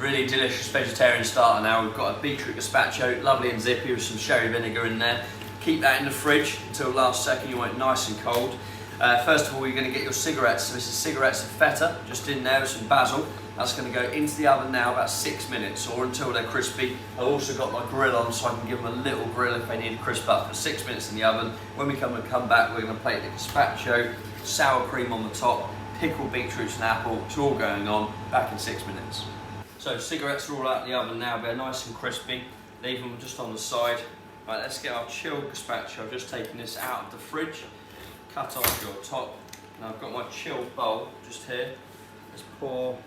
Really delicious vegetarian starter now. We've got a beetroot gazpacho, lovely and zippy with some sherry vinegar in there. Keep that in the fridge until last second, you want it nice and cold. First of all, you're going to get your cigarettes. So this is cigarettes of Feta, just in there with some basil. That's going to go into the oven now about 6 minutes or until they're crispy. I've also got my grill on so I can give them a little grill if they need a crisp up for 6 minutes in the oven. When we come back, we're going to plate the gazpacho, sour cream on the top, pickled beetroots and apple. It's all going on, back in 6 minutes. So cigarettes are all out in the oven now, they're nice and crispy. Leave them just on the side. Right, let's get our chilled gazpacho. I've just taken this out of the fridge. Cut off your top. Now I've got my chilled bowl just here. Let's pour.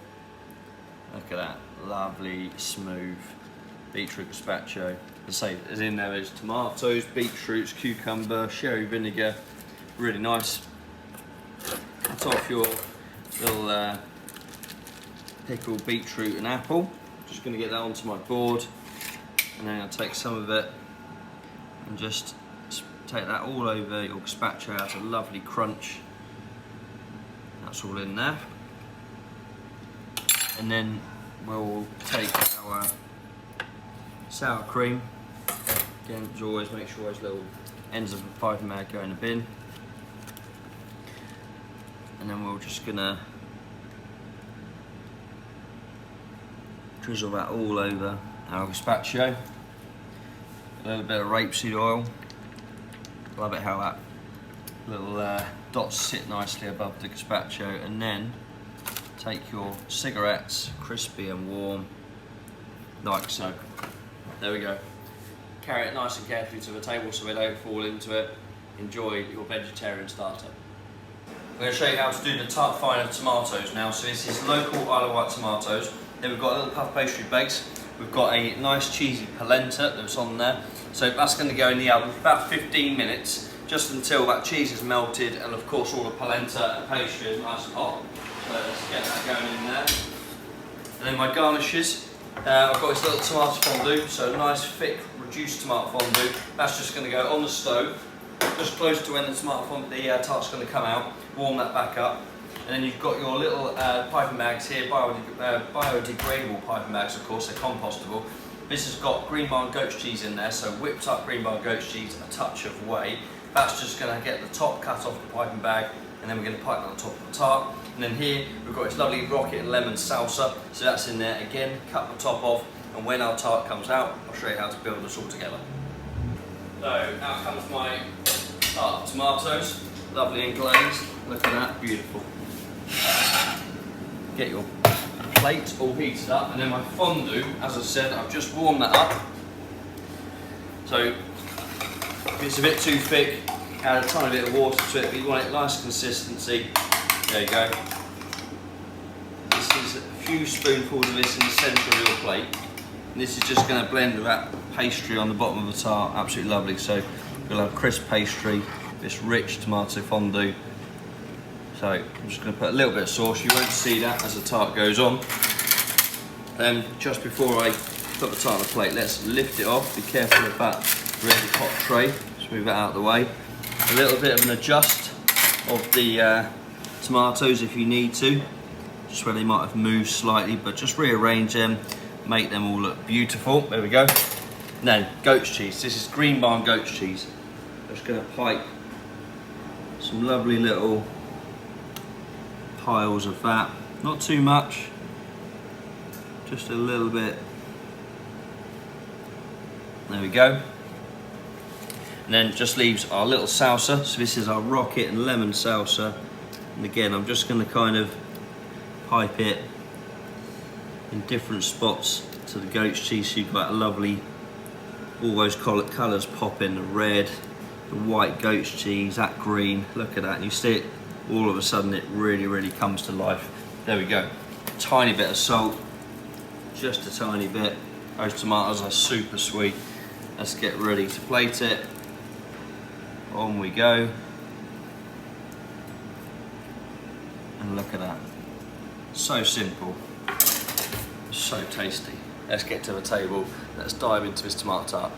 Look at that, lovely, smooth beetroot gazpacho. As I say, as in there's tomatoes, beetroots, cucumber, sherry vinegar. Really nice. Cut off your little pickled beetroot and apple. Just going to get that onto my board, and then I'll take some of it and just take that all over your gazpacho. That's a lovely crunch. That's all in there. And then we'll take our sour cream. Again, as always, make sure those little ends of the piping bag go in the bin. And then we're just gonna drizzle that all over our gazpacho. A little bit of rapeseed oil. Love it how that little dots sit nicely above the gazpacho. And then take your cigarettes, crispy and warm, like so. There we go. Carry it nice and carefully to the table so they don't fall into it. Enjoy your vegetarian starter. I'm going to show you how to do the Tarte Fine of tomatoes now. So this is local Isle of Wight tomatoes. Then we've got a little puff pastry base. We've got a nice cheesy polenta that's on there. So that's going to go in the oven for about 15 minutes, just until that cheese is melted and of course all the polenta and pastry is nice and hot. So let's get that going in there. And then my garnishes, I've got this little tomato fondue, so nice thick reduced tomato fondue. That's just going to go on the stove, just close to when the tart's going to come out. Warm that back up. And then you've got your little piping bags here, biodegradable piping bags, of course, they're compostable. This has got green barn goat's cheese in there, so whipped up green barn goat's cheese, a touch of whey. That's just going to get the top cut off the piping bag, and then we're going to pipe that on top of the tart. And then here we've got this lovely rocket and lemon salsa, so that's in there again, cut the top off, and when our tart comes out, I'll show you how to build this all together. So out comes my tart tomatoes, lovely and glazed. Look at that, beautiful. Get your plate all heated up, and then my fondue, as I said, I've just warmed that up. So if it's a bit too thick, add a tiny bit of water to it, but you want it nice consistency. There you go. This is a few spoonfuls of this in the centre of your plate. And this is just going to blend with that pastry on the bottom of the tart. Absolutely lovely. So we'll have crisp pastry, this rich tomato fondue. So I'm just going to put a little bit of sauce. You won't see that as the tart goes on. Then just before I put the tart on the plate, let's lift it off. Be careful of that really hot tray. Just move that out of the way. A little bit of an adjust of the tomatoes if you need to, just where they might have moved slightly, but just rearrange them, make them all look beautiful. There we go. And then goat's cheese. This is green barn goat's cheese. I'm just going to pipe some lovely little piles of that. Not too much, just a little bit. There we go. And then just leaves our little salsa. So this is our rocket and lemon salsa. And again, I'm just going to kind of pipe it in different spots to the goat's cheese, so you've got a lovely, all those colours pop in, the red, the white goat's cheese, that green, look at that, and you see it, all of a sudden it really comes to life. There we go. Tiny bit of salt, just a tiny bit. Those tomatoes are super sweet. Let's get ready to plate it. On we go. And look at that. So simple, so tasty. Let's get to the table. Let's dive into this tomato tart.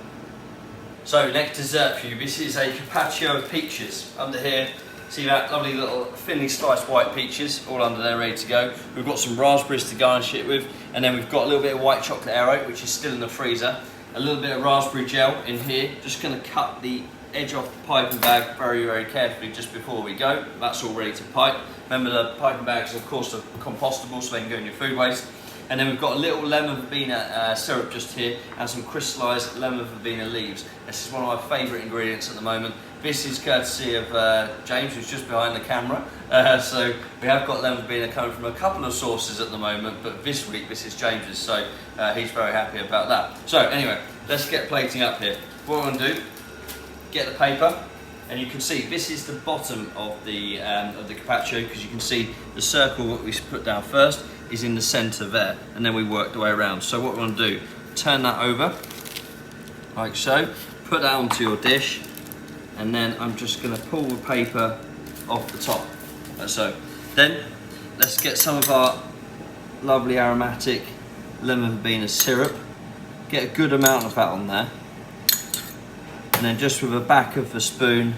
So next dessert for you, this is a carpaccio of peaches. Under here, See that lovely little thinly sliced white peaches all under there ready to go. We've got some raspberries to garnish it with, and then we've got a little bit of white chocolate Aero, which is still in the freezer. A little bit of raspberry gel in here. Just going to cut the edge off the piping bag very, very carefully just before we go. That's all ready to pipe. Remember, the piping bags, of course, are compostable, so they can go in your food waste. And then we've got a little lemon verbena syrup just here, and some crystallised lemon verbena leaves. This is one of my favourite ingredients at the moment. This is courtesy of James, who's just behind the camera. So we have got lemon verbena coming from a couple of sources at the moment, but this week this is James's, so he's very happy about that. So anyway, let's get plating up here. What we're going to do, get the paper, and you can see this is the bottom of the Carpaccio, because you can see the circle that we put down first is in the centre there, and then we work the way around. So what we're going to do, turn that over like so, put that onto your dish, and then I'm just going to pull the paper off the top like so. Then let's get some of our lovely aromatic lemon verbena syrup, get a good amount of that on there, and then just with the back of the spoon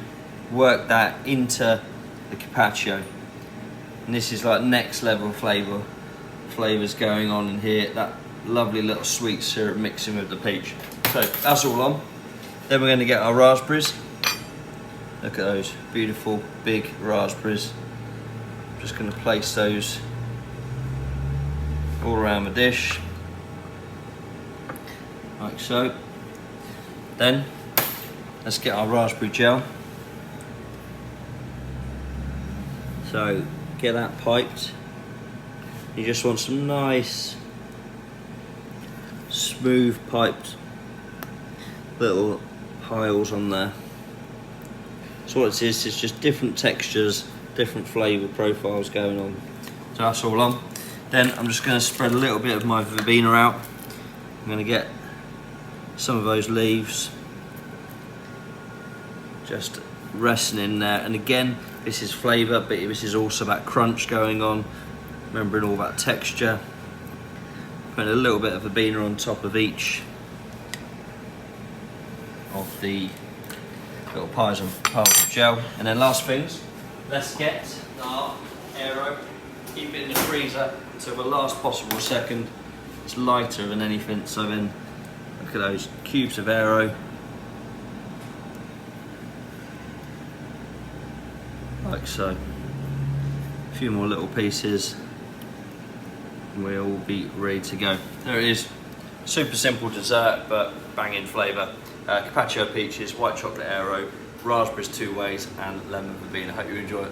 work that into the Carpaccio. And this is like next level flavours going on in here, that lovely little sweet syrup mixing with the peach. So that's all on. Then we're going to get our raspberries. Look at those beautiful big raspberries. Just going to place those all around the dish like so. Then let's get our raspberry gel. So get that piped. You just want some nice, smooth piped little piles on there. So what it is, it's just different textures, different flavour profiles going on. So that's all on. Then I'm just going to spread a little bit of my verbena out. I'm going to get some of those leaves just resting in there. And again, this is flavour, but this is also that crunch going on. Remembering all that texture. Putting a little bit of verbena on top of each of the little piles of gel. And then last things, let's get our Aero, keep it in the freezer until the last possible second. It's lighter than anything, so then look at those cubes of Aero. Like so. A few more little pieces. We'll be ready to go. There it is. Super simple dessert, but banging flavour. Carpaccio peaches, white chocolate Aero, raspberries two ways, and lemon verbena. Hope you enjoy it.